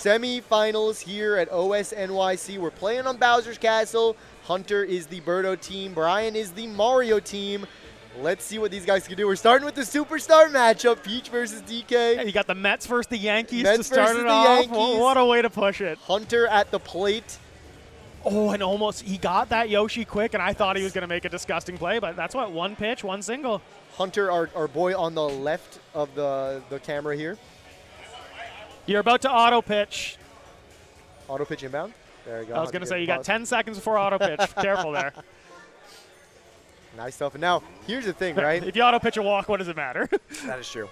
semi-finals here at OS NYC. We're playing on Bowser's Castle. Hunter is the Birdo team. Brian is the Mario team. Let's see what these guys can do. We're starting with the superstar matchup, Peach versus DK. And you got the Mets versus the Yankees Mets to start it off. What a way to push it. Hunter at the plate. Oh, and almost he got that Yoshi quick, and I thought he was going to make a disgusting play, but that's what, one pitch, one single. Hunter, our boy on the left of the camera here. You're about to auto pitch. Auto pitch inbound. There you go. I was going to say, you got 10 seconds before auto pitch. Careful there. Nice stuff. And now, here's the thing, right? If you auto pitch a walk, what does it matter? That is true.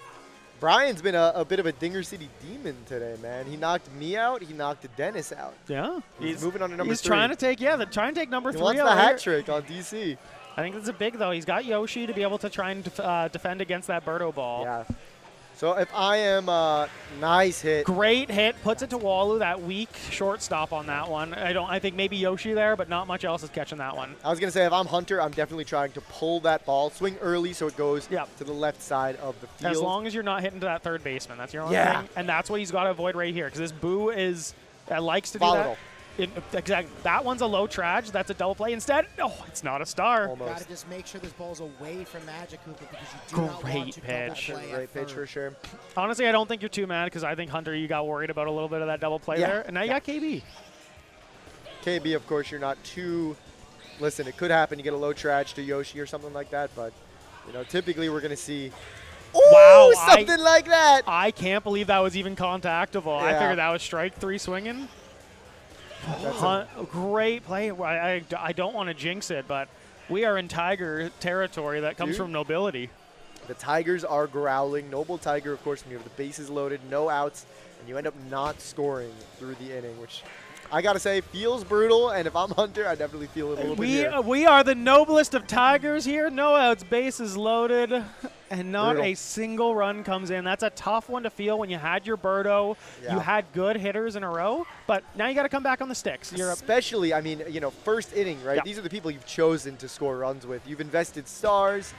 Brian's been a bit of a Dinger City demon today, man. He knocked me out. He knocked Dennis out. Yeah. He's moving on to number 3. He's trying to take, try and take number 3 He wants the hat trick on DC. I think it's a big, though. He's got Yoshi to be able to try and defend against that Birdo ball. Yeah. So if I am nice hit. Great hit, puts it to Walu, that weak shortstop on that one. I think maybe Yoshi there, but not much else is catching that one. I was going to say, if I'm Hunter, I'm definitely trying to pull that ball, swing early so it goes to the left side of the field. As long as you're not hitting to that third baseman. That's your only thing. And that's what he's got to avoid right here, because this Boo is likes to do volatile. Exactly. That one's a low trage. That's a double play. Instead, it's not a star. Almost. Got to just make sure this ball's away from Magic Cooper because you do not want to double play. Great pitch for sure. Honestly, I don't think you're too mad because I think, Hunter, you got worried about a little bit of that double play there. And now you got KB. KB, of course, you're not too – listen, it could happen. You get a low trage to Yoshi or something like that. But, typically we're going to see – wow, something like that. I can't believe that was even contactable. Yeah. I figured that was strike 3 swinging. Great play. I don't want to jinx it, but we are in Tiger territory that comes from nobility. The Tigers are growling. Noble Tiger, of course, when you have the bases loaded, no outs, and you end up not scoring through the inning, which I got to say feels brutal. And if I'm Hunter, I definitely feel it a little bit here. We are the noblest of Tigers here. No outs, bases loaded, and not a single run comes in. That's a tough one to feel when you had your Birdo. You had good hitters in a row, but now you got to come back on the sticks. Especially, first inning, right? These are the people you've chosen to score runs with. You've invested stars.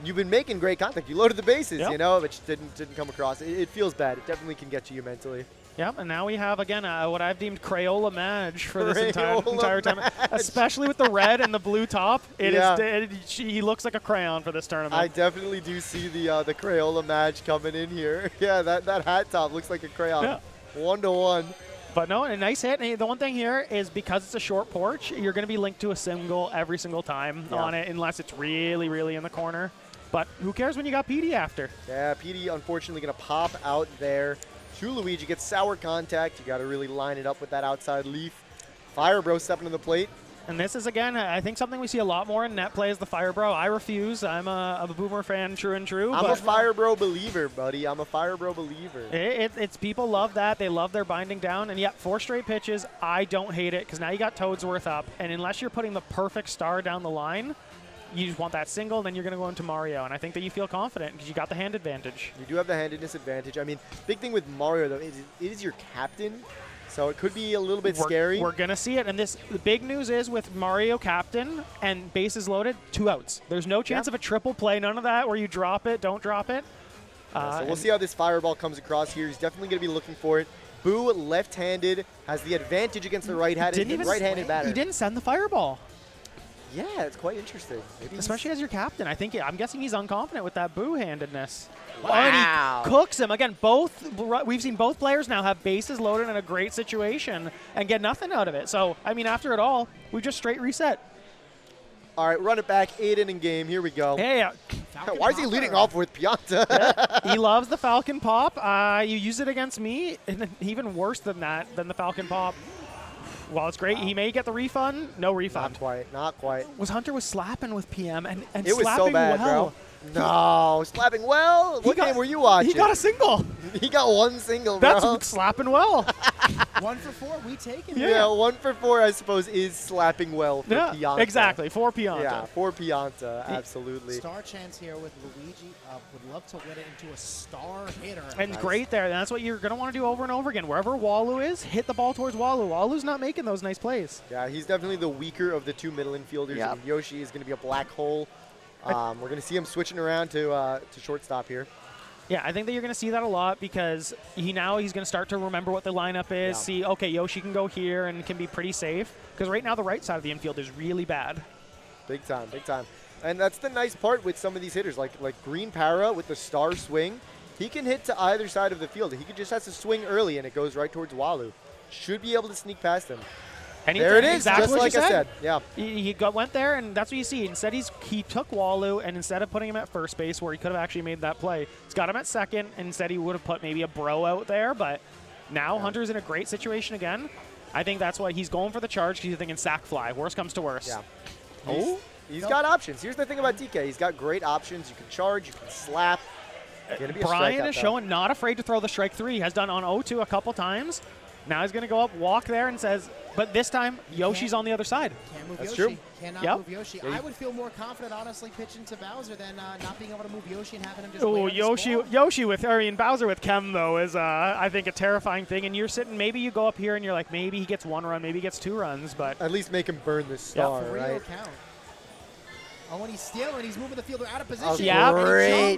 You've been making great contact. You loaded the bases, but just didn't come across. It feels bad. It definitely can get to you mentally. Yep, and now we have, again, what I've deemed Crayola Madge for this entire time. Especially with the red and the blue top. He looks like a crayon for this tournament. I definitely do see the Crayola Madge coming in here. Yeah, that hat top looks like a crayon. Yeah. 1-to-1. But no, a nice hit. And the one thing here is because it's a short porch, you're going to be linked to a single every single time on it unless it's really, really in the corner. But who cares when you got PD after? Yeah, PD unfortunately going to pop out there. Luigi gets sour contact. You got to really line it up with that outside leaf. Fire Bro stepping to the plate. And this is, again, I think something we see a lot more in net play is the Fire Bro. I refuse. I'm a Boomer fan, true and true. I'm a Fire Bro believer, buddy. I'm a Fire Bro believer. It's people love that. They love their binding down. And yet, 4 straight pitches, I don't hate it because now you got Toadsworth up. And unless you're putting the perfect star down the line, you just want that single, then you're going to go into Mario. And I think that you feel confident because you got the hand advantage. You do have the handedness advantage. I mean, big thing with Mario, though, is it is your captain. So it could be a little bit scary. We're going to see it. And the big news is with Mario captain and bases loaded, 2 outs. There's no chance of a triple play. None of that where you drop it, don't drop it. So we'll see how this Fireball comes across here. He's definitely going to be looking for it. Boo, left-handed, has the advantage against the right-handed batter. He didn't send the Fireball. Yeah, it's quite interesting. Especially as your captain. I'm guessing he's unconfident with that Boo-handedness. Wow. And he cooks him. Again, we've seen both players now have bases loaded in a great situation and get nothing out of it. So, after it all, we just straight reset. All right, run it back. 8-inning game. Here we go. Yeah. Why is he leading off with Pianta? He loves the Falcon Pop. You use it against me, and even worse than that, than the Falcon Pop. Well, it's great. He may get the refund. No refund. Not quite. Hunter was slapping with PM and it was so bad, bro. No, slapping well. What game were you watching? He got a single. He got 1 single, bro. That's slapping well. 1 for 4. We take it. Yeah, 1 for 4, I suppose, is slapping well for Pianta. Exactly. For Pianta. Yeah, for Pianta, absolutely. Star chance here with Luigi. Would love to win it into a star hitter. And great there. That's what you're going to want to do over and over again. Wherever Walu is, hit the ball towards Walu. Walu's not making those nice plays. Yeah, he's definitely the weaker of the 2 middle infielders. Yep. And Yoshi is going to be a black hole. We're going to see him switching around to shortstop here. Yeah, I think that you're going to see that a lot because he's going to start to remember what the lineup is, see, okay, Yoshi can go here and can be pretty safe. Because right now the right side of the infield is really bad. Big time, big time. And that's the nice part with some of these hitters, like Green Para with the star swing. He can hit to either side of the field. He just has to swing early, and it goes right towards Walu. Should be able to sneak past him. And there it is, exactly just like I said. Yeah. He went there, and that's what you see. Instead, he took Walu, and instead of putting him at first base where he could have actually made that play, he's got him at second, and instead he would have put maybe a Bro out there. But now Hunter's in a great situation again. I think that's why he's going for the charge because he's thinking sack fly. Worst comes to worst. Yeah. He's got options. Here's the thing about DK. He's got great options. You can charge. You can slap. Brian is showing not afraid to throw the strike 3. He has done on 0-2 a couple times. Now he's going to go up, walk there, and says, but this time Yoshi's on the other side. Can't move That's Yoshi. true. Cannot move Yoshi. I would feel more confident, honestly, pitching to Bowser than not being able to move Yoshi and having him just Bowser with Chem, though, is, I think, a terrifying thing. And you're sitting, maybe you go up here and you're like, maybe he gets 1 run, maybe he gets 2 runs. But at least make him burn the star, right? Count. Oh, when he's stealing, he's moving the fielder out of position. Oh, yeah,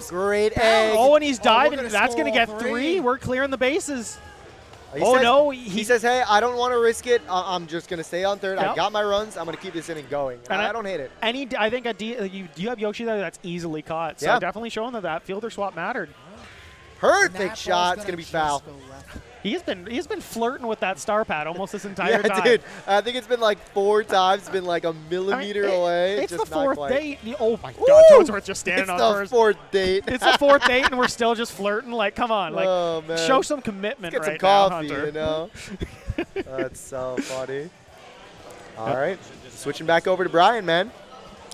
great egg. Oh, and he's diving. That's going to get 3. We're clearing the bases. He says, hey, I don't want to risk it. I'm just going to stay on third. I got my runs. I'm going to keep this inning going. And I don't hate it. I think you have Yoshi there that's easily caught. So definitely showing that fielder swap mattered. Perfect shot. It's going to be foul. He's been flirting with that star pad almost this entire time. Yeah, dude. I think it's been like 4 times. It's been like a millimeter away. It's just the 4th date. Oh my Woo! God, Toadsworth just standing on first. It's the 4th date. It's the 4th date, and we're still just flirting. Like, come on, like, show some commitment Let's get right some coffee, now, Hunter. you know. That's so funny. All right, switching back over to Brian, man.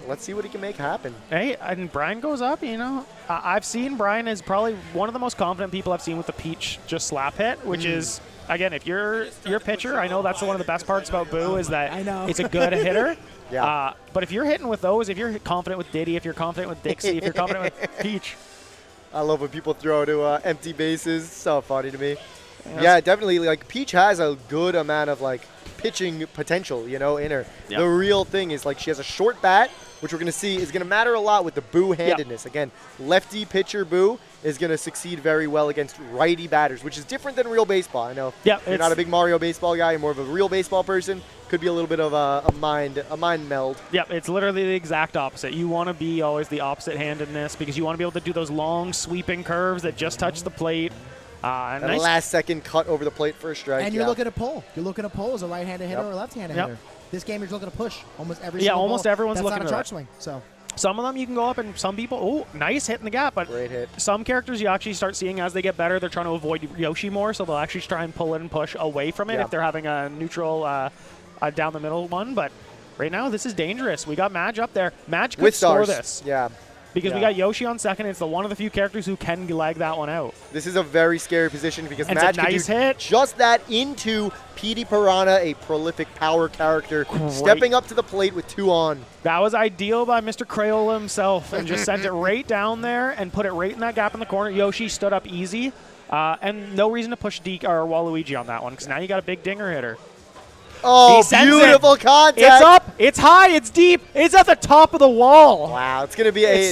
Let's see what he can make happen. Hey, and Brian goes up, you know. I've seen Brian is probably one of the most confident people I've seen with the Peach just slap hit, which is, again, if you're a pitcher, I know that's one of the best parts about Boo is that it's a good hitter. Yeah. But if you're hitting with those, if you're confident with Diddy, if you're confident with Dixie, if you're confident with Peach. I love when people throw to empty bases. So funny to me. Yeah, definitely. Like, Peach has a good amount of, like, pitching potential, you know, in her. Yep. The real thing is, like, she has a short bat, which we're going to see is going to matter a lot with the Boo handedness. Yep. Again, lefty pitcher Boo is going to succeed very well against righty batters, which is different than real baseball. I know you're not a big Mario baseball guy. You're more of a real baseball person. Could be a little bit of a mind meld. Yep, it's literally the exact opposite. You want to be always the opposite handedness because you want to be able to do those long sweeping curves that just touch the plate. And nice last second cut over the plate for a strike. And you're looking to pull. You're looking to pull as a right-handed hitter or a left-handed hitter. This game you're looking to push almost every single almost ball. everyone's looking at to charge swing. So some of them you can go up, and some people, nice hit in the gap. But great hit. Some characters you actually start seeing as they get better, they're trying to avoid Yoshi more, so they'll actually try and pull it and push away from it if they're having a neutral down the middle one. But right now, this is dangerous. We got Madge up there. Madge could score this. Yeah. Because we got Yoshi on second. It's one of the few characters who can lag that one out. This is a very scary position because Madge can do just that into Petey Piranha, a prolific power character, stepping up to the plate with 2 on. That was ideal by Mr. Crayola himself and just sent it right down there and put it right in that gap in the corner. Yoshi stood up easy and no reason to push or Waluigi on that one because now you got a big dinger hitter. Oh, beautiful contact. It's up. It's high. It's deep. It's at the top of the wall. Wow, it's going to be a...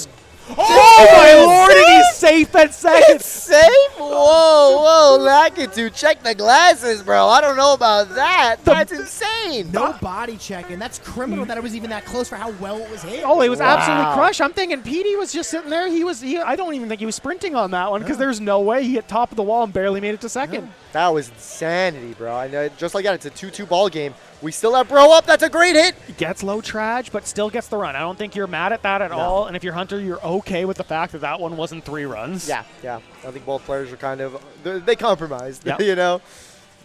Oh, my Lord, and he's safe at second. It's safe? Whoa, Lakitu, check the glasses, bro. I don't know about that. That's insane. No body checking. That's criminal that it was even that close for how well it was hit. Oh, it was absolutely crushed. I'm thinking Petey was just sitting there. I don't even think he was sprinting on that one because there's no way he hit top of the wall and barely made it to second. That was insanity, bro. I know, just like that, it's a 2-2 ball game. We still have Bro up. That's a great hit. Gets low traj, but still gets the run. I don't think you're mad at that at all. And if you're Hunter, you're okay with the fact that that one wasn't 3 runs. Yeah. I think both players are kind of they compromised. You know.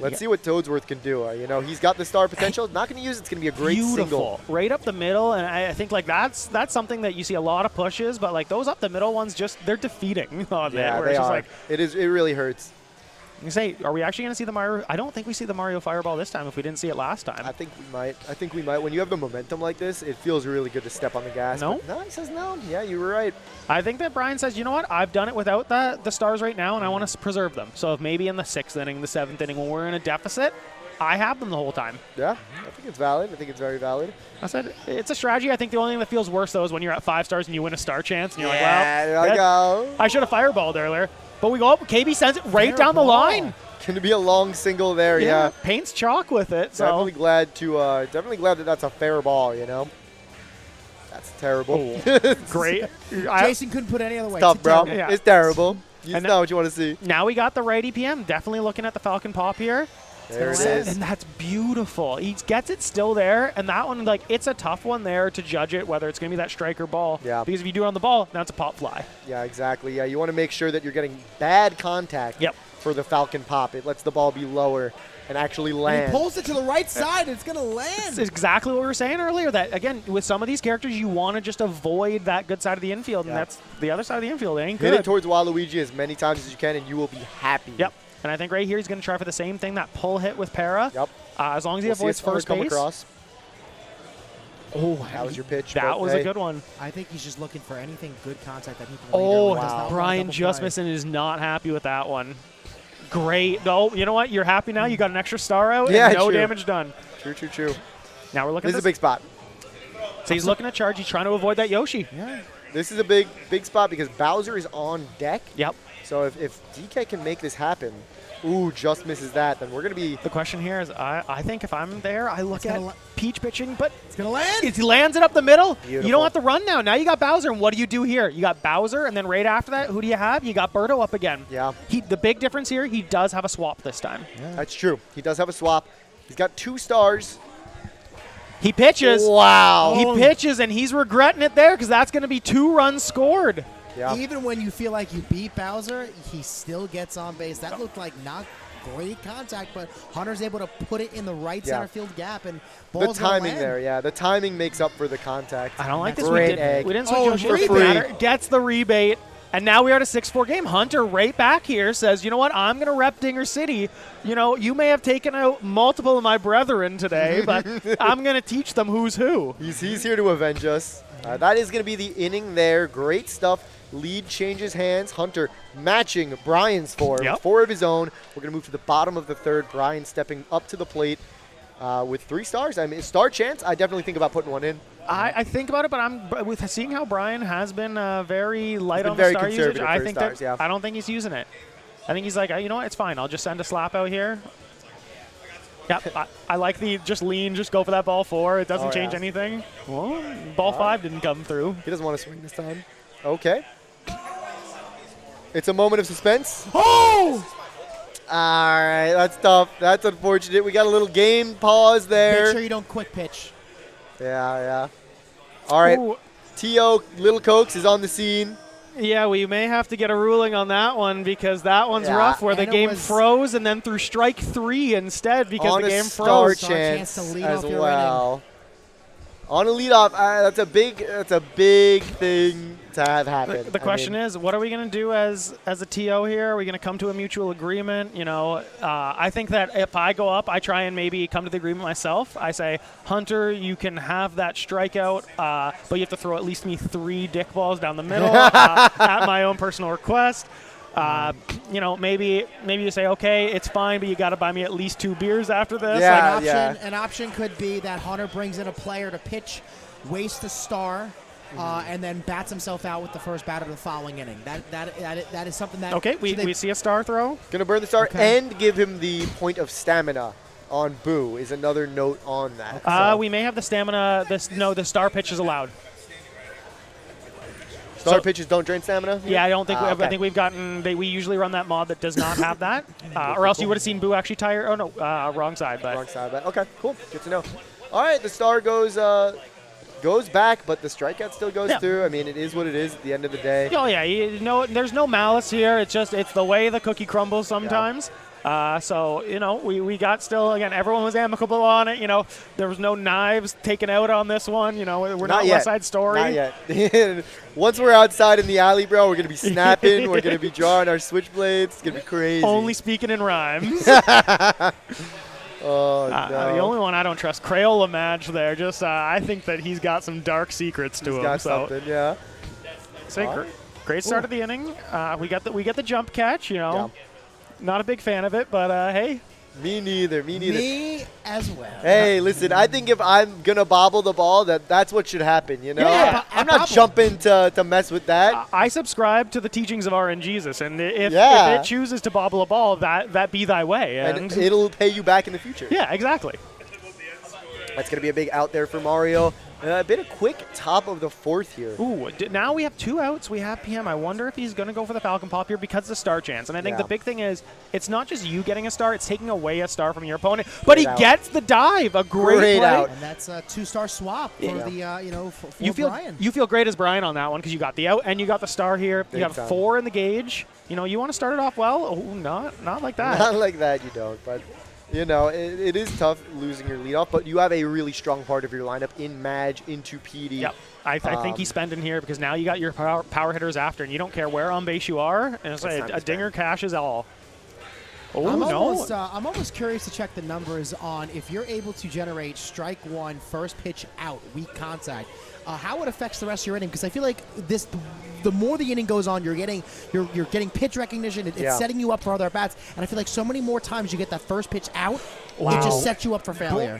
Let's see what Toadsworth can do. You know, he's got the star potential. Not going to use it. It's going to be a great single. Right up the middle, and I think like that's something that you see a lot of pushes, but like those up the middle ones, they're defeating on yeah, it. They are. Like, it really hurts. You say, are we actually going to see the Mario? I don't think we see the Mario Fireball this time if we didn't see it last time. I think we might. When you have the momentum like this, it feels really good to step on the gas. No? No, he says no. Yeah, you were right. I think that Brian says, you know what? I've done it without the stars right now, and I want to preserve them. So if maybe in the 6th inning, the 7th inning, when we're in a deficit, I have them the whole time. Yeah, I think it's valid. I think it's very valid. I said it's a strategy. I think the only thing that feels worse, though, is when you're at 5 stars and you win a star chance, and you're like, well, I should have fireballed earlier. But we go up. KB sends it right down the ball. line. Going to be a long single there, yeah. Paints chalk with it. So. Definitely glad that that's a fair ball, you know? That's terrible. Great. Jason couldn't put it any other way. Tough, It's bro. terrible. Yeah. It's terrible. It's And not what you want to see. Now we got the right EPM. Definitely looking at the Falcon Pop here. There it gonna land. is. And that's beautiful. He gets it still there, and that one, like, it's a tough one there to judge it, whether it's going to be that striker ball. Yeah. Because if you do it on the ball, now it's a pop fly. Yeah, exactly. Yeah, you want to make sure that you're getting bad contact Yep. for the Falcon Pop. It lets the ball be lower and actually And land. he pulls it to the right side. It's going to land. It's exactly what we were saying earlier, that, again, with some of these characters, you want to just avoid that good side of the infield, and Yeah. that's the other side of the infield. It ain't Hit good. it towards Waluigi as many times as you can, and you will be happy. Yep. And I think right here he's going to try for the same thing, that pull hit with Para. Yep. As long as he We'll see avoids if Hunter first come base. across. Oh, That was your pitch. that but was hey, a good one. I think he's just looking for anything good contact that he can Oh, lead her. Does not want a Brian double just play. missing is not happy with that one. Great. No, you know what? You're happy now. You got an extra star out Yeah, and no true. damage done. True. Now we're looking This at is a big spot. So he's looking at charge. He's trying to avoid that Yoshi. Yeah. This is a big spot because Bowser is on deck. Yep. So if DK can make this happen, ooh, just misses that, then we're going to be... The question here is, I think if I'm there, I look It's at gonna Peach pitching, but It's going to land. he lands it up the middle. Beautiful. You don't have to run now. Now you got Bowser, and what do you do here? You got Bowser, and then right after that, who do you have? You got Birdo up again. Yeah, The big difference here, he does have a swap this time. that's true. He does have a swap. He's got 2 stars. He pitches. Wow. He pitches, and he's regretting it there because that's going to be 2 runs scored. Yeah. Even when you feel like you beat Bowser, he still gets on base. That looked like not great contact, but Hunter's able to put it in the right Yeah. center field gap, and The ball's gonna timing land. there, yeah. The timing makes up for the contact. I don't like this. Great egg. We didn't switch Oh, Yoshi. It doesn't rebate. matter. Gets the rebate. And now we are at a 6-4 game. Hunter right back here says, you know what, I'm going to rep Dinger City. You know, you may have taken out multiple of my brethren today, but I'm going to teach them who's who. He's here to avenge us. That is going to be the inning there. Great stuff. Lead changes hands. Hunter matching Brian's 4 Yep. with 4 of his own. We're going to move to the bottom of the 3rd. Brian stepping up to the plate with 3 stars. I mean, star chance, I definitely think about putting one in. I think about it, but with seeing how Brian has been very light been on the very star usage, conservative I for think stars, that yeah. I don't think he's using it. I think he's like, you know what, it's fine. I'll just send a slap out here. Yep, I like the just lean, just go for that ball 4. It doesn't Oh, change yeah. anything. Well, ball 5 didn't come through. He doesn't want to swing this time. Okay. It's a moment of suspense. Oh! All right, that's tough. That's unfortunate. We got a little game pause there. Make sure you don't quick pitch. Yeah. All right. Ooh. T.O. Little Cokes is on the scene. Yeah, we may have to get a ruling on that one because that one's Yeah. rough where the And it game was- froze and then through strike 3 instead because on the a game star froze. Star chance chance to lead as off your well. On a leadoff, that's a big thing to have happen. The question is, what are we going to do as a TO here? Are we going to come to a mutual agreement? You know, I think that if I go up, I try and maybe come to the agreement myself. I say, Hunter, you can have that strikeout, but you have to throw at least me 3 dick balls down the middle at my own personal request. You know, maybe you say, okay, it's fine, but you got to buy me at least 2 beers after this. Yeah. Like, An option could be that Hunter brings in a player to pitch, waste a star, and then bats himself out with the first batter of the following inning. That is something that. okay, should they- we see a star throw. Gonna burn the star Okay. and give him the point of stamina on Boo is another note on that. So, We may have the stamina. The star pitch is allowed. star so- pitches don't drain stamina? Yeah, I don't think okay. I think we've gotten. We usually run that mod that does not have that, or else you would have seen Boo actually tire. Oh no, wrong side. But Wrong side, but okay, cool. Good to know. All right, the star goes back, but the strikeout still goes Yeah. through. I mean, it is what it is at the end of the day. oh yeah, there's no malice here. It's the way the cookie crumbles sometimes. So you know, we got still again. Everyone was amicable on it. You know, there was no knives taken out on this one. You know, we're not yet. West Side Story. Not yet. Once we're outside in the alley, bro, we're gonna be snapping. We're gonna be drawing our switchblades. It's gonna be crazy. Only speaking in rhymes. Oh no. The only one I don't trust, Crayola Madge there. Just I think that he's got some dark secrets to He's him. got So, something, yeah. great start of the inning. We get the jump catch. You know, not a big fan of it, but hey, Me neither. Me neither. Me as well. Hey, listen, I think if I'm going to bobble the ball, that's what should happen, you know? Yeah, I'm not jumping to mess with that. I subscribe to the teachings of RN Jesus, and if it chooses to bobble a ball, that be thy way. And it'll pay you back in the future. Yeah, exactly. That's going to be a big out there for Mario. A bit of quick top of the fourth here. Ooh, now we have 2 outs. We have PM. I wonder if he's going to go for the Falcon Pop here because of the star chance. And I think the big thing is it's not just you getting a star, it's taking away a star from your opponent. But he gets the dive. A great play. Out. And that's a 2-star swap for the, for Brian. You feel great as Brian on that one because you got the out and you got the star here. You got 4 in the gauge. You know, you want to start it off well. Oh, not like that. Not like that, you don't. But, you know, it is tough losing your leadoff, but you have a really strong part of your lineup in Madge, into PD. Yep. I think he's spending here because now you got your power hitters after, and you don't care where on base you are. And it's like a dinger cashes all. Oh, I'm almost curious to check the numbers on if you're able to generate strike 1, first pitch out, weak contact, how it affects the rest of your inning. Because I feel like the more the inning goes on, you're getting pitch recognition. It's setting you up for other at-bats. And I feel like so many more times you get that first pitch out, it just sets you up for failure.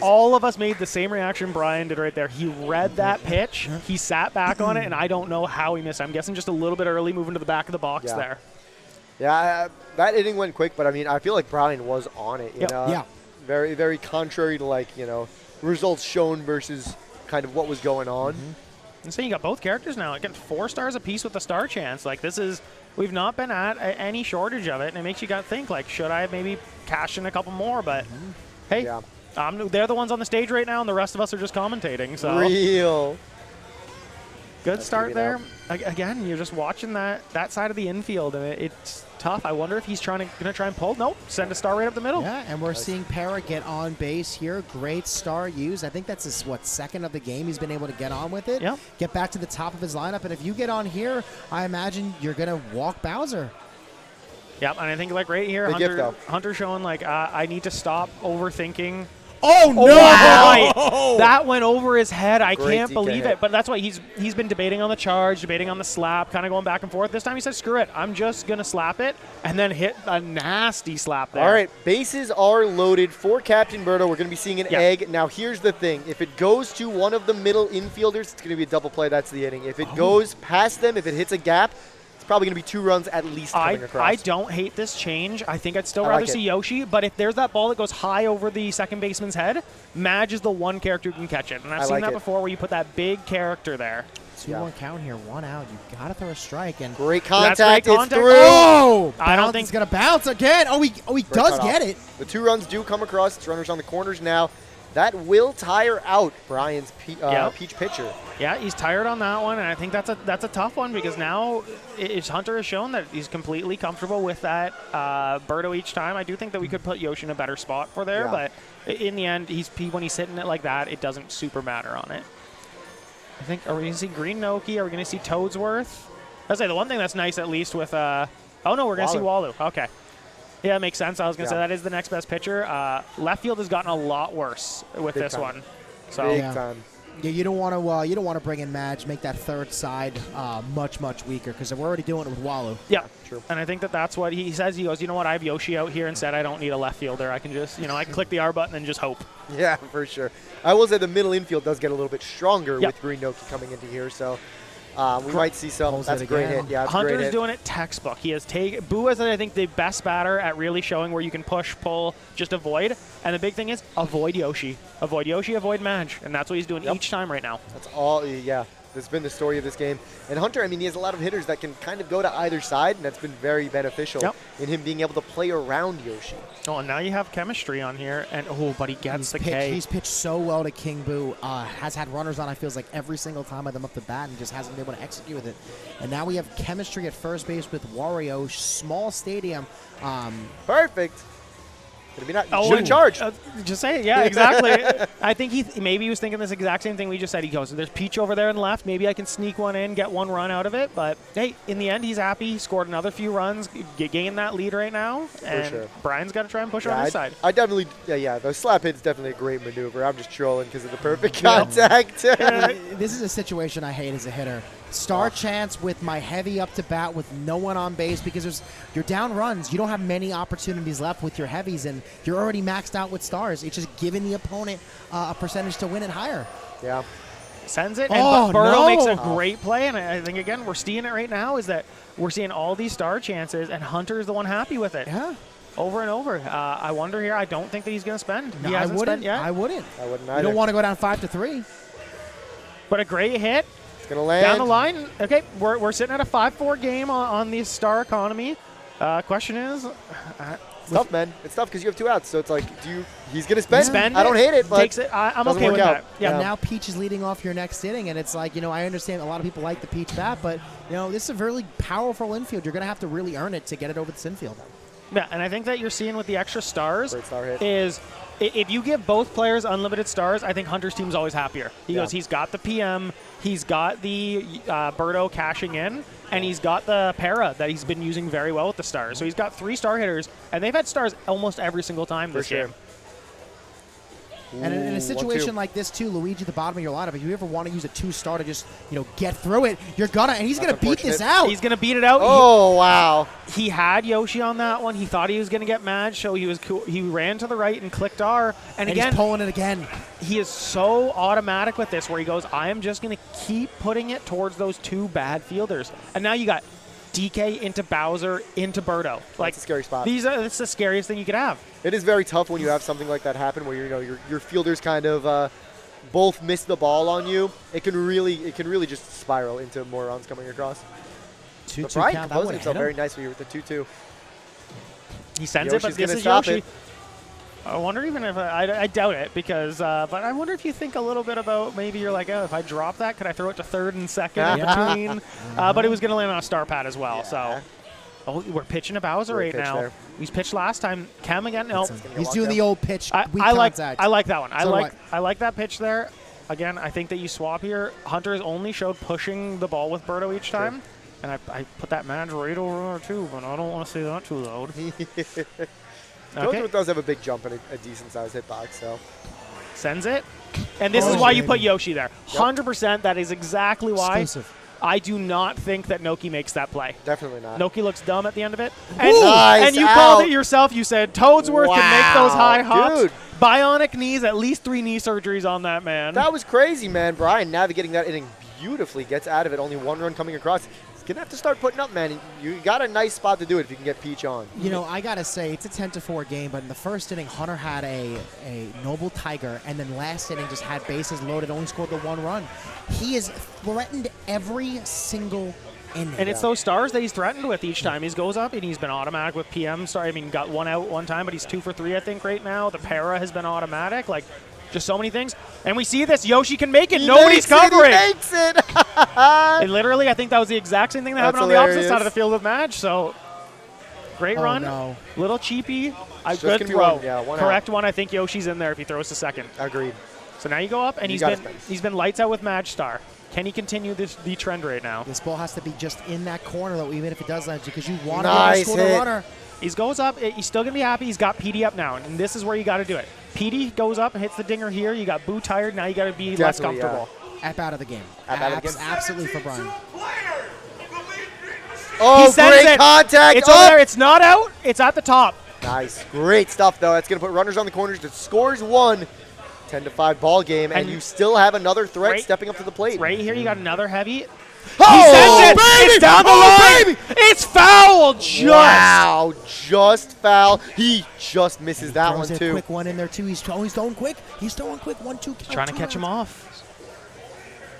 All of us made the same reaction Brian did right there. He read that pitch. He sat back on it, and I don't know how he missed it. I'm guessing just a little bit early moving to the back of the box there. Yeah, that inning went quick, but I mean, I feel like Brian was on it. You know? Yeah. Very, very contrary to, like, you know, results shown versus kind of what was going on. And so you got both characters now. Again, 4 stars apiece with the star chance. Like, we've not been at any shortage of it, and it makes you got to think, like, should I maybe cash in a couple more? But, hey, they're the ones on the stage right now, and the rest of us are just commentating. So real. Good start there. Again, you're just watching that side of the infield, and it's tough. I wonder if he's going to try and pull. Nope, send a star right up the middle. Yeah, and we're seeing Para get on base here. Great star use. I think that's his, second of the game he's been able to get on with it. Yep. Get back to the top of his lineup, and if you get on here, I imagine you're going to walk Bowser. Yep, and I think, like, right here, Hunter showing, like, I need to stop overthinking. Oh, no! Wow. That went over his head. I can't believe it. But that's why he's been debating on the charge, debating on the slap, kind of going back and forth. This time he said, screw it. I'm just going to slap it, and then hit a nasty slap there. All right, bases are loaded for Captain Birdo. We're going to be seeing an egg. Now, here's the thing. If it goes to one of the middle infielders, it's going to be a double play. That's the inning. If it goes past them, if it hits a gap, probably going to be 2 runs at least coming across. I don't hate this change. I think I'd still rather see Yoshi, but if there's that ball that goes high over the second baseman's head, Madge is the one character who can catch it. And I've seen that before where you put that big character there. 2-1 count here, 1 out. You got to throw a strike. And great contact. It's through. Oh! I don't think he's going to bounce again. Oh, he does get it. The 2 runs do come across. It's runners on the corners now. That will tire out Brian's Peach pitcher. Yeah, he's tired on that one, and I think that's a tough one because now Hunter has shown that he's completely comfortable with that Birdo each time. I do think that we could put Yoshi in a better spot for there, but in the end, when he's hitting it like that, it doesn't super matter on it. I think, are we going to see Green Noki? Are we going to see Toadsworth? I'd say the one thing that's nice at least with oh no, we're going to see Walu. Okay. Yeah, it makes sense. I was going to say that is the next best pitcher. Left field has gotten a lot worse with this one. So big time. Yeah, you don't want to bring in Madge, make that third side much weaker because we're already doing it with Walu. Yeah, true. And I think that's what he says. He goes, you know what? I have Yoshi out here instead. I don't need a left fielder. I can just, I can click the R button and just hope. Yeah, for sure. I will say the middle infield does get a little bit stronger with Green Noki coming into here. So. We might see some. That's a great hit. Yeah, Hunter's doing it textbook. He has Boo is, I think, the best batter at really showing where you can push, pull, just avoid. And the big thing is avoid Yoshi. Avoid Yoshi, avoid Madge. And that's what he's doing each time right now. That's all, That's been the story of this game. And Hunter, I mean, he has a lot of hitters that can kind of go to either side, and that's been very beneficial in him being able to play around Yoshi. Oh, and now you have chemistry on here. And, but he gets the K. He's pitched so well to King Boo. Has had runners on, I feels like, every single time with him up the bat and just hasn't been able to execute with it. And now we have chemistry at first base with Wario. Small stadium. Perfect. Shouldn't charge. Just say it. Yeah, exactly. I think maybe he was thinking this exact same thing we just said. He goes, there's Peach over there and left. Maybe I can sneak one in, get 1 run out of it. But, hey, in the end, he's happy. He scored another few runs, gained that lead right now. And Brian's got to try and push on his side. I definitely, the slap hit's definitely a great maneuver. I'm just trolling because of the perfect contact. This is a situation I hate as a hitter. Star chance with my heavy up to bat with no one on base because you're down runs. You don't have many opportunities left with your heavies, and you're already maxed out with stars. It's just giving the opponent a percentage to win it higher. Yeah. Sends it, Oh, and Burrow no. makes a great play, and I think, again, we're seeing it right now, is that we're seeing all these star chances, and Hunter is the one happy with it. Yeah. Over and over. I wonder here, I don't think that he's going to spend. No, He hasn't spent yet. I wouldn't. I wouldn't You either. don't want to go down 5-3. But a great hit. It's going to land. Down the line. Okay, we're sitting at a 5-4 game on the star economy. Question is... It's tough, man. It's tough because you have 2 outs. So it's like, he's going to spend. Spend I don't hate it, but takes it. I'm doesn't okay work with out. that. Yeah. And now Peach is leading off your next inning, and it's like, I understand a lot of people like the Peach bat, but, this is a really powerful infield. You're going to have to really earn it to get it over this infield. Yeah, and I think that you're seeing with the extra stars Great star hit. is if you give both players unlimited stars, I think Hunter's team's always happier. He goes, he's got the PM, he's got the Birdo cashing in, and he's got the para that he's been using very well with the stars. So he's got 3 star hitters, and they've had stars almost every single time this game. And in a situation like this, too, Luigi, at the bottom of your lineup, if you ever want to use a 2-star to just, get through it, you're gonna, and he's going to beat this out. He's going to beat it out. Oh, wow. He had Yoshi on that one. He thought he was going to get mad, so he was cool. He ran to the right and clicked R. And again, he's pulling it again. He is so automatic with this where he goes, I am just going to keep putting it towards those 2 bad fielders. And now you got DK into Bowser into Birdo. Like, That's a scary spot. That's the scariest thing you could have. It is very tough when you have something like that happen where your fielders kind of both miss the ball on you. It can really just spiral into more runs coming across. 2-2 But Brian count, that composing would himself hit very him. nicely with the 2-2. He sends Yoshi's it, but this gonna is stop Yoshi. it. I wonder even if I doubt it because, but I wonder if you think a little bit about maybe you're like, oh, if I drop that, could I throw it to third and second in between? But it was going to land on a star pad as well. Yeah. So, we're pitching to Bowser Great right pitch now. there. He's pitched last time. Cam again. No, He's doing the old pitch. I weak like contact. that one. So I like that pitch there. Again, I think that you swap here. Hunter has only showed pushing the ball with Birdo each time. And I put that match right over there too, but I don't want to say that too loud. Joker does have a big jump and a decent-sized hitbox, so. Sends it. And this is why you put Yoshi there. 100%, that is exactly why. Exclusive. I do not think that Noki makes that play. Definitely not. Noki looks dumb at the end of it. Nice And you out. called it yourself. You said Toadsworth can make those high hops. Dude. Bionic knees, at least 3 knee surgeries on that man. That was crazy, man. Brian navigating that inning beautifully, gets out of it. Only 1 run coming across. He's going to have to start putting up, man. You got a nice spot to do it if you can get Peach on. I got to say, it's a 10-4 game, but in the first inning, Hunter had a Noble Tiger, and then last inning just had bases loaded, only scored the 1 run. He has threatened every single inning. And it's those stars that he's threatened with each time. He goes up, and he's been automatic with PM. Sorry, I mean, got 1 out 1 time, but he's 2 for 3, I think, right now. The para has been automatic. Like, just so many things. And we see this. Yoshi can make it. Nobody's covering. He makes it. And literally, I think that was the exact same thing that happened on the opposite side of the field with Madge. So, great run. No. Little cheapy. Just Good gonna be throw. one Correct one. I think Yoshi's in there if he throws to second. Agreed. So now you go up, and he's been lights out with Madge Star. Can he continue the trend right now? This ball has to be just in that corner, though, even if it does land, because you want Nice to score the hit. runner. He goes up. He's still going to be happy. He's got PD up now, and this is where you got to do it. PD goes up and hits the dinger here. You got Boo tired. Now you got to be less comfortable. App out of the game. App out of the game. Absolutely for Brian. Oh, He sends great it. contact. It's over there. It's not out. It's at the top. Nice. Great stuff, though. That's going to put runners on the corners. It scores 1. 10-5 ball game, and you still have another threat stepping up to the plate. Right here, you got another heavy. Oh, He sends it. baby! It's down the line. Baby! It's foul. Just. Wow, just foul. He just misses that Throws one, a too. quick one in there, too. He's throwing quick. He's throwing quick. 1-2 count. Trying to catch him off.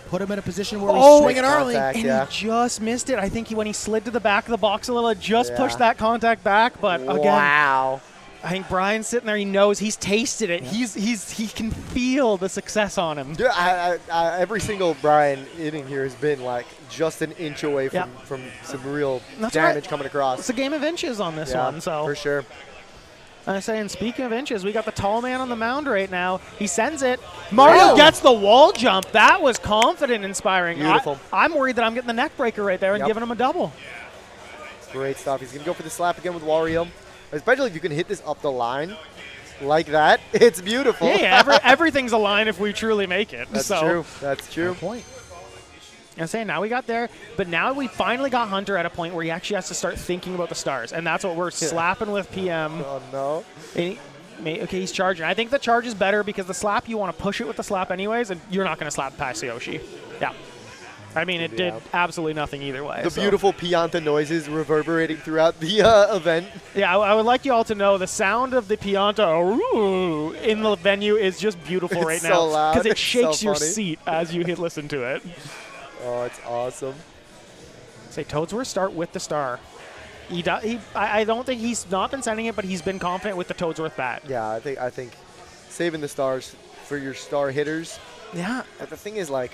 Put him in a position where he's swinging early. Contact, And yeah. he just missed it. I think when he slid to the back of the box a little, it just pushed that contact back. But again, Wow. I think Brian's sitting there. He knows he's tasted it. He can feel the success on him. Dude, every single Brian inning here has been like just an inch away from some real damage coming across. It's a game of inches on this one. So for sure. I say, and speaking of inches, we got the tall man on the mound right now. He sends it. Mario gets the wall jump. That was confident, inspiring. Beautiful. I'm worried that I'm getting the neck breaker right there and giving him a double. Great stuff. He's going to go for the slap again with Wario. Especially if you can hit this up the line like that. It's beautiful. Yeah, everything's a line if we truly make it. That's so. true. That's true. Good point. I'm saying now we got there, but now we finally got Hunter at a point where he actually has to start thinking about the stars, and that's what we're slapping with PM. Oh, no. Okay, he's charging. I think the charge is better because the slap, you want to push it with the slap anyways, and you're not going to slap past Yoshi. Yeah. I mean, it did absolutely nothing either way. The beautiful Pianta noises reverberating throughout the event. Yeah, I would like you all to know the sound of the Pianta in the venue is just beautiful right so now. Because it It's shakes so your funny. seat as you listen to it. Oh, it's awesome. Say Toadsworth start with the star. I don't think he's not been sending it, but he's been confident with the Toadsworth bat. Yeah, I think saving the stars for your star hitters. Yeah. But the thing is, like,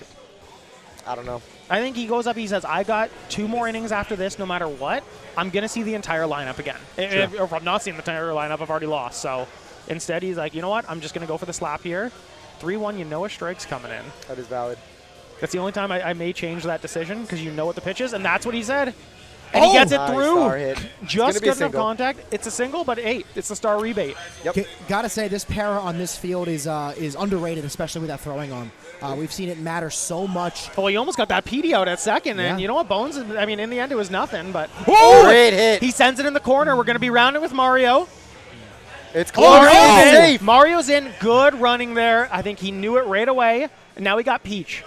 I don't know. I think he goes up, he says, I got 2 more innings after this no matter what. I'm going to see the entire lineup again. If I'm not seeing the entire lineup, I've already lost. So instead, he's like, you know what? I'm just going to go for the slap here. 3-1, you know a strike's coming in. That is valid. That's the only time I may change that decision because you know what the pitch is, and that's what he said. And he gets it Nice through. star hit. Just good enough contact. It's a single, but hey, it's a star rebate. Yep. Gotta say, this para on this field is underrated, especially with that throwing arm. We've seen it matter so much. Oh, he almost got that PD out at second, and Yeah. you know what, Bones? I mean, in the end, it was nothing, but Great hit. he sends it in the corner. We're going to be rounded with Mario. It's close. Mario's in. Safe. Mario's in. Good running there. I think he knew it right away, and now we got Peach.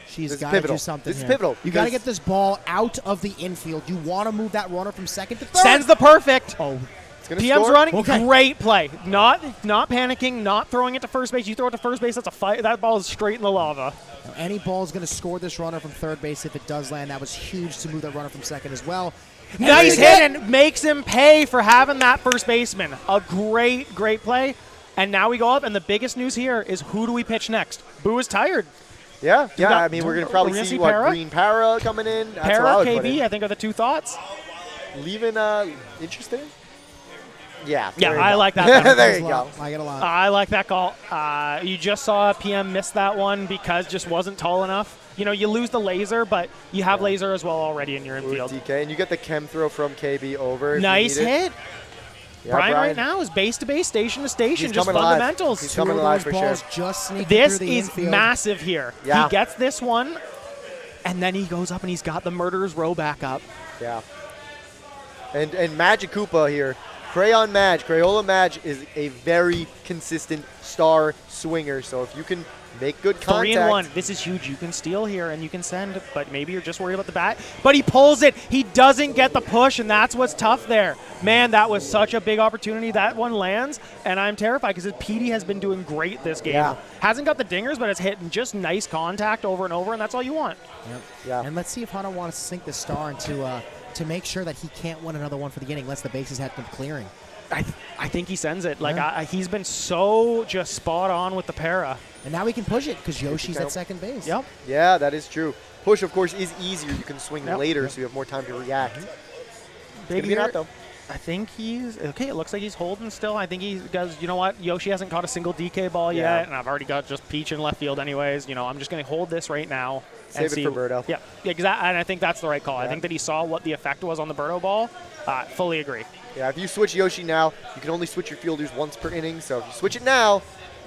She's This is got to do pivotal. something This is here. pivotal You got to because- get this ball out of the infield. You want to move that runner from second to third. Sends the perfect. Oh, It's gonna PM's score. running. Okay. Great play. Not panicking, not throwing it to first base. You throw it to first base, that's a fight. That ball is straight in the lava. any ball is going to score this runner from third base if it does land. That was huge to move that runner from second as well. Nice hit and makes him pay for having that first baseman. A great, great play. And now we go up, and the biggest news here is who do we pitch next? Boo is tired. Yeah. got- I mean, we're going to probably we're gonna see see what Para? Green Para coming in. That's what I Para, would put KB, in. I think are the 2 thoughts. Leaving interesting. Yeah. Yeah, there you I go. like that better. There you go. I get a lot. I like that call. You just saw PM miss that one because just wasn't tall enough. You know, you lose the laser, but you have laser as well already in your infield. DK, and you get the chem throw from KB over. if you Nice need it. hit. Yeah, Brian right now is base to base, station to station, He's just coming alive. fundamentals. He's Two coming of alive those for balls sure. just sneaking This through the is infield. massive here. Yeah. He gets this one, and then he goes up and he's got the murderer's row back up. Yeah. And Magic Koopa here. Crayon Madge, Crayola Madge is a very consistent star swinger. So if you can make good contact. 3-1. This is huge. You can steal here and you can send, but maybe you're just worried about the bat. But he pulls it. He doesn't get the push, and that's what's tough there. Man, that was such a big opportunity. That one lands, and I'm terrified because PD has been doing great this game. Yeah. Hasn't got the dingers, but it's hitting just nice contact over and over, and that's all you want. Yep. Yeah. And let's see if Hunter wants to sink the star into to make sure that he can't win another one for the inning unless the bases have been clearing. I think he sends it. Like Yeah. he's been so just spot on with the para. And now we can push it because Yoshi's at second base. Yep. Yeah, that is true. Push, of course, is easier. You can swing Yep. later, so you have more time to react. Big Gonna be here. not, though. I think he's okay. It looks like he's holding still. I think he does. You know what? Yoshi hasn't caught a single DK ball Yeah. yet, and I've already got just Peach in left field, anyways. You know, I'm just going to hold this right now Save and it see. for Birdo. Yeah, exactly. And I think that's the right call. I Yeah. think that he saw what the effect was on the Birdo ball. Fully agree. Yeah, if you switch Yoshi now, you can only switch your fielders once per inning. So if you switch it now,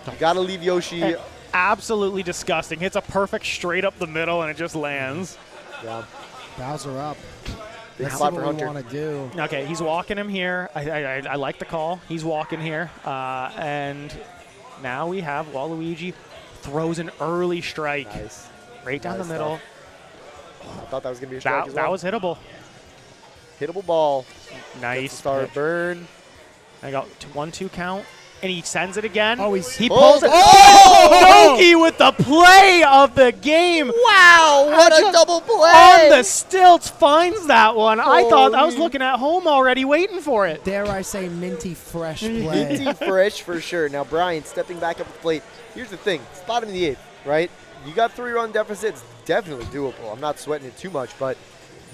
you got to leave Yoshi. And absolutely disgusting. Hits a perfect straight up the middle, and it just lands. Yeah. Bowser up. Big Let's see spot what for we Hunter. want to do. Okay, he's walking him here. I like the call. He's walking here. And now we have Waluigi throws an early strike Nice. right down Nice the middle. I thought that was going to be a strike as well. That was hittable. Hittable ball. Nice. Star pitch. burn. I got 1-2 count. And he sends it again. Oh, he pulls it. Oh! Doki with the play of the game. Wow, what a Just double play. On the stilts finds that one. I thought I was Holy. looking at home already waiting for it. Dare I say minty fresh play. Minty fresh for sure. Now, Brian stepping back up at the plate. Here's the thing. It's bottom of the 8th, right? You got 3-run deficits. Definitely doable. I'm not sweating it too much, but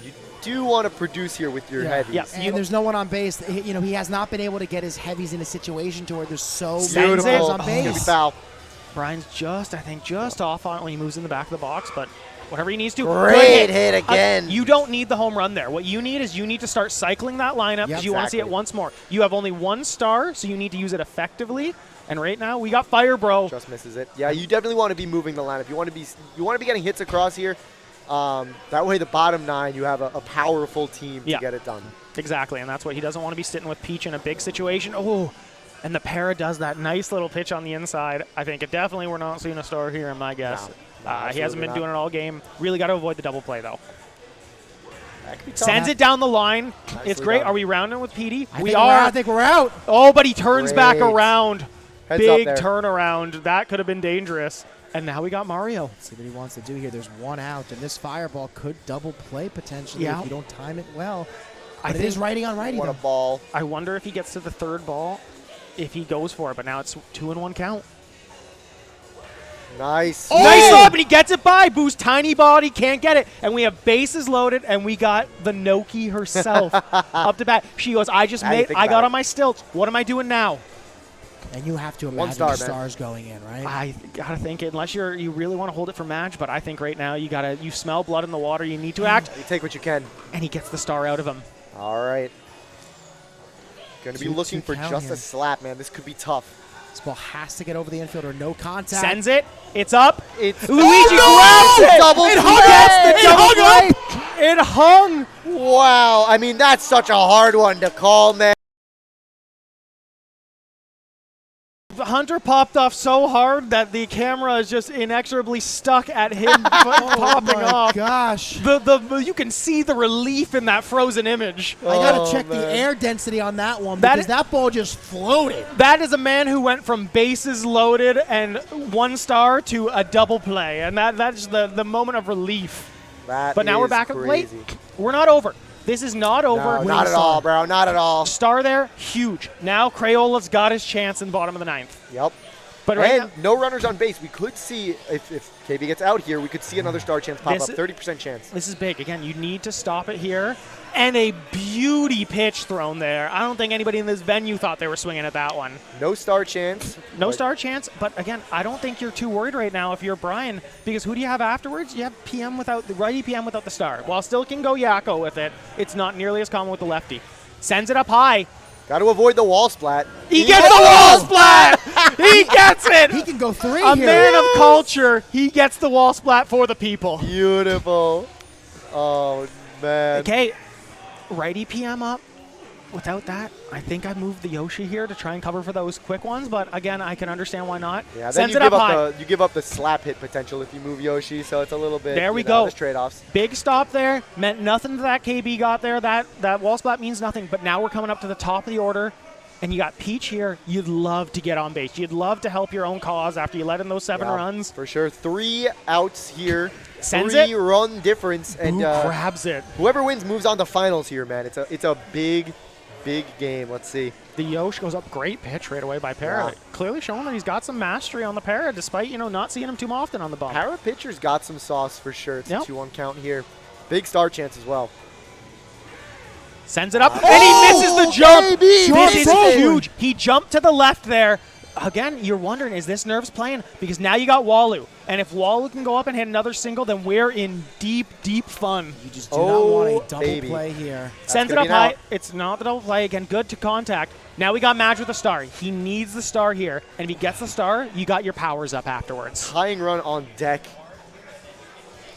you do want to produce here with your heavies. Yeah. And there's no one on base. You know, he has not been able to get his heavies in a situation to where there's so many Beautiful. guys on It's gonna be base. foul. Brian's I think, off on it when he moves in the back of the box, but whatever he needs to. Great Good hit again. You don't need the home run there. What you need is you need to start cycling that lineup because Yep. you want to see it Exactly. once more. You have only 1 star, so you need to use it effectively. And right now, we got fire, bro. Just misses it. Yeah, you definitely want to be moving the lineup. You want to be getting hits across here. That way the bottom 9, you have a powerful team to get it done. Exactly, and that's what he doesn't want to be sitting with Peach in a big situation. Oh, and the para does that nice little pitch on the inside. I think it definitely we're not seeing a star here in my guess. No, he hasn't been doing it all game. Really got to avoid the double play, though. Sends it down the line. Nicely It's great. done. Are we rounding with PD? We are. I think we're out. Oh, but he turns back Great. around. Heads Big up there. turnaround. That could have been dangerous. And now we got Mario. Let's see what he wants to do here. There's one out, and this fireball could double play potentially if you don't time it well. But it is righty on righty. What a ball. I wonder if he gets to the third ball, if he goes for it. But now it's 2-1 count. Nice. Oh! Nice up, and he gets it by. Boo's tiny body can't get it. And we have bases loaded, and we got the Noki herself up to bat. She goes, I got on my stilts. What am I doing now? And you have to imagine the stars going in, right? I gotta think, unless you really want to hold it for match, but I think right now you smell blood in the water. You need to act. You take what you can. And he gets the star out of him. All right. Going to be looking for just a slap, man. This could be tough. This ball has to get over the infield or no contact. Sends it. It's up. It's Luigi grabs it. Double It play. hung. It hung. Wow. I mean, that's such a hard one to call, man. Hunter popped off so hard that the camera is just inexorably stuck at him popping off. Gosh. You can see the relief in that frozen image. I got to check the air density on that one because that ball just floated. That is a man who went from bases loaded and 1 star to a double play, and that's the moment of relief. But now we're back at plate. We're not over. This is not over. No, not at all, bro. Not at all. Star there, huge. Now Crayola's got his chance in bottom of the 9th. Yep. But no runners on base. We could see, if KB gets out here, we could see another star chance pop up, 30% chance. This is big. Again, you need to stop it here. And a beauty pitch thrown there. I don't think anybody in this venue thought they were swinging at that one. No star chance. No star chance. But again, I don't think you're too worried right now if you're Brian, because who do you have afterwards? You have PM without the righty PM without the star. While still can go Yakko with it, it's not nearly as common with the lefty. Sends it up high. Got to avoid the wall splat. He gets the wall splat! He gets it! He can go 3 A here. man of culture. He gets the wall splat for the people. Beautiful. Oh, man. Okay, righty PM up. Without that, I think I moved the Yoshi here to try and cover for those quick ones, but again, I can understand why not. Yeah, then Sends you it up high. you give up the slap hit potential if you move Yoshi, so it's a little bit. There we go. There's trade-offs. Big stop there. Meant nothing to that KB got there. That wall splat means nothing, but now we're coming up to the top of the order, and you got Peach here. You'd love to get on base. You'd love to help your own cause after you let in those 7 runs. For sure. 3 outs here. Sends it. 3-run difference. And grabs it. Whoever wins moves on to finals here, man. It's a big game. Let's see. The Yosh goes up. Great pitch right away by Para. Yeah. Clearly showing that he's got some mastery on the Para, despite not seeing him too often on the bump. Para pitcher's got some sauce for sure. It's Yep. a 2-1 count here. Big star chance as well. Sends it up, and he misses the jump. Baby, This is huge. He jumped to the left there. Again, you're wondering, is this nerves playing? Because now you got Walu. And if Walu can go up and hit another single, then we're in deep, deep fun. You just do not want a double play here. Sends it up high. It's not the double play. Again, good to contact. Now we got Madge with a star. He needs the star here. And if he gets the star, you got your powers up afterwards. Tying run on deck.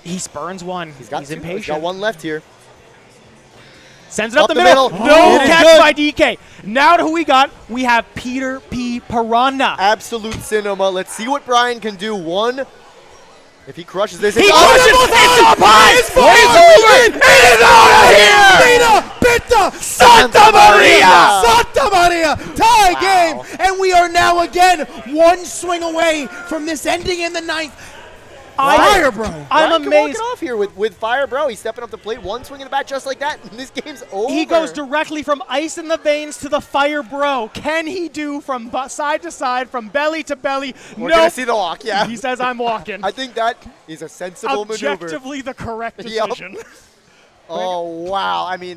He spurns one. He's impatient. He's got 1 left here. Sends it up the middle. No catch by DK. Now to who we got? We have Peter P. Piranha. Absolute cinema. Let's see what Brian can do. 1. If he crushes this, he crushes it. It's up high. It's over. It is out of here. Pita, Santa Maria. Santa Maria. Tie game. And we are now again 1 swing away from this ending in the 9th. Fire Bro. I'm amazed. amazed. Off here with Fire Bro. He's stepping up the plate, 1 swing in the bat just like that, and this game's over. He goes directly from ice in the veins to the Fire Bro. Can he do from side to side, from belly to belly? We're gonna see the walk, yeah. He says, I'm walking. I think that is a sensible maneuver. Objectively the correct decision. Yep. Oh, wow. I mean, you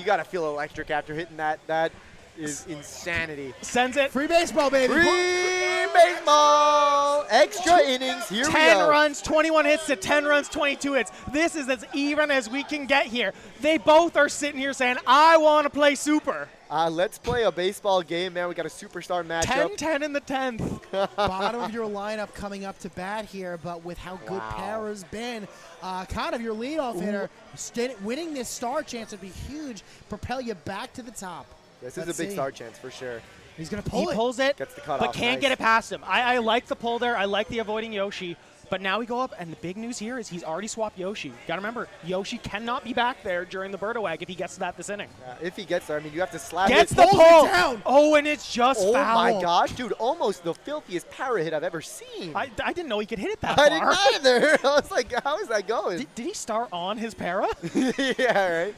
got to feel electric after hitting that. That is insanity. Sends it. Free baseball, baby. Free baseball. Extra innings. Here we go. 10 runs, 21 hits to 10 runs, 22 hits. This is as even as we can get here. They both are sitting here saying, I want to play super. Let's play a baseball game, man. We got a superstar matchup. 10-10 in the 10th. Bottom of your lineup coming up to bat here, but with how good Para's been, kind of your leadoff hitter, winning this star chance would be huge, propel you back to the top. This is a big star chance for sure. He's going to pull it. He pulls it, Gets the cutoff. but can't get it past him. I like the pull there. I like the avoiding Yoshi. But now we go up, and the big news here is he's already swapped Yoshi. Got to remember, Yoshi cannot be back there during the Birdo Egg if he gets to that this inning. If he gets there, I mean, you have to slap Gets it. the pull. Down. Oh, and it's just Oh foul. my gosh, dude, almost the filthiest para hit I've ever seen. I didn't know he could hit it that I far. didn't either. I was like, how is that going? Did he start on his para? Yeah, right.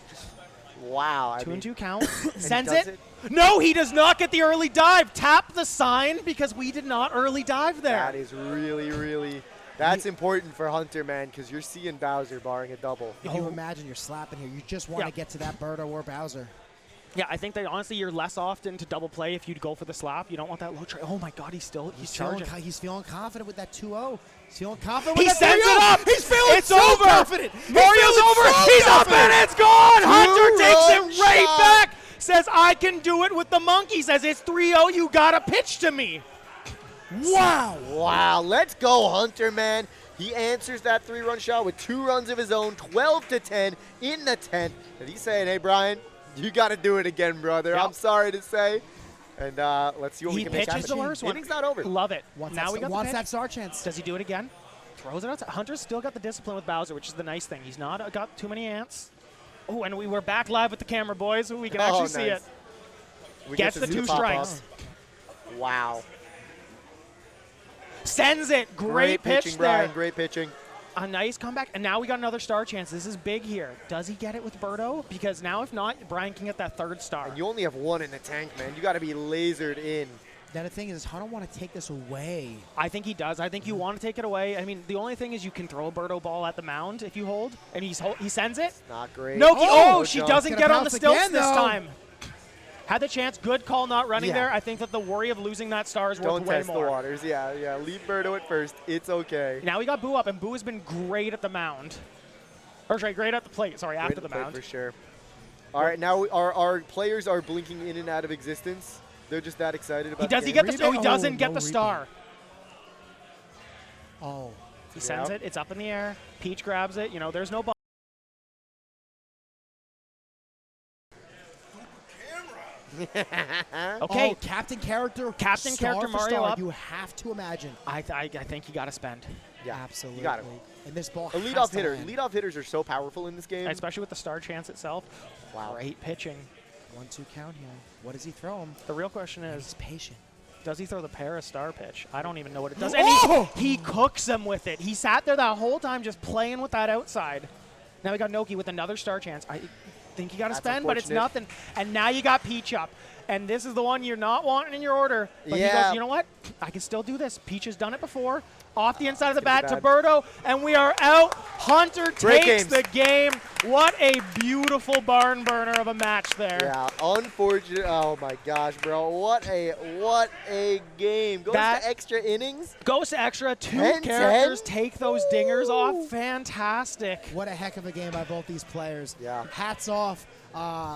Wow. 2-2 count. Sends does it. No, he does not get the early dive. Tap the sign because we did not early dive there. That is really, really. That's important for Hunter, man, because you're seeing Bowser barring a double. If you imagine you're slapping here, you just want to get to that Birdo or Bowser. Yeah, I think that honestly you're less often to double play if you'd go for the slap. You don't want that low tray. Oh my God, he's charging. He's feeling confident with that 2-0. He's feeling confident He with that sends 3-0. it up. He's feeling It's so over. confident. Mario's over. He's up and it's gone. Hunter takes it right shot. back. Says, I can do it with the monkey. Says, it's 3-0. You got to pitch to me. Wow. Wow, let's go, Hunter, man. He answers that 3-run shot with 2 runs of his own, 12-10 in the 10th. And he's saying, hey, Brian, you got to do it again, brother. Yep. I'm sorry to say. And let's see what we can make happen. He pitches the first one. Inning's not over. Love it. Wants now we got wants the pitch. that star chance. Does he do it again? Throws it out. Hunter's still got the discipline with Bowser, which is the nice thing. He's not got too many ants. Oh, and we're back live with the camera, boys. So we can actually see it. We Gets get the to see 2 it pop strikes. up. Wow. Sends it. Great pitch pitching, there. Brian. Great pitching. A nice comeback, and now we got another star chance. This is big here. Does he get it with Birdo? Because now, if not, Brian can get that 3rd star. And you only have 1 in the tank, man. You got to be lasered in. Now the thing is, Hunter want to take this away. I think he does. I think you want to take it away. I mean, the only thing is you can throw a Birdo ball at the mound if you hold, and he sends it. Not great. Noki, Oh, she jump. doesn't Gonna get on the bounce stilts again, this though. time. Had the chance. Good call not running Yeah. there. I think that the worry of losing that star is worth Don't way test more. the waters. Yeah. Leave Birdo at first. It's okay. Now we got Boo up, and Boo has been great at the mound. Or sorry, great at the plate. Sorry, Great after at the plate mound. for sure. All right, now our players are blinking in and out of existence. They're just that excited about He the get game. the? Oh, he Rebound. doesn't Oh, get no the star. Oh. He sends it. It's up in the air. Peach grabs it. You know, there's no ball. Okay. Oh, captain character. Captain star character for Mario star. up. You have to imagine. I think you got to spend. Yeah, Absolutely. You got it. And this ball A has leadoff to hitter. land. Leadoff hitters are so powerful in this game. Especially with the star chance itself. Wow. Great pitching. 1-2 count here. What does he throw him? The real question He's is, patient. does he throw the para star pitch? I don't even know what it does. Oh! And he cooks him with it. He sat there that whole time just playing with that outside. Now we got Noki with another star chance. I think you got to That's spend, but it's unfortunate. nothing. And now you got Peach up. And this is the one you're not wanting in your order. But he Yeah. goes, you know what? I can still do this. Peach has done it before. Off the inside of the gonna bat be to bad. Birdo, and we are out. Hunter Great takes games. the game. What a beautiful barn burner of a match there. Yeah, unfortunate. Oh my gosh, bro! What a game! Goes That- to extra innings. Goes to extra. 2 10-10? characters take those dingers Ooh. off. Fantastic. What a heck of a game by both these players. Yeah. Hats off.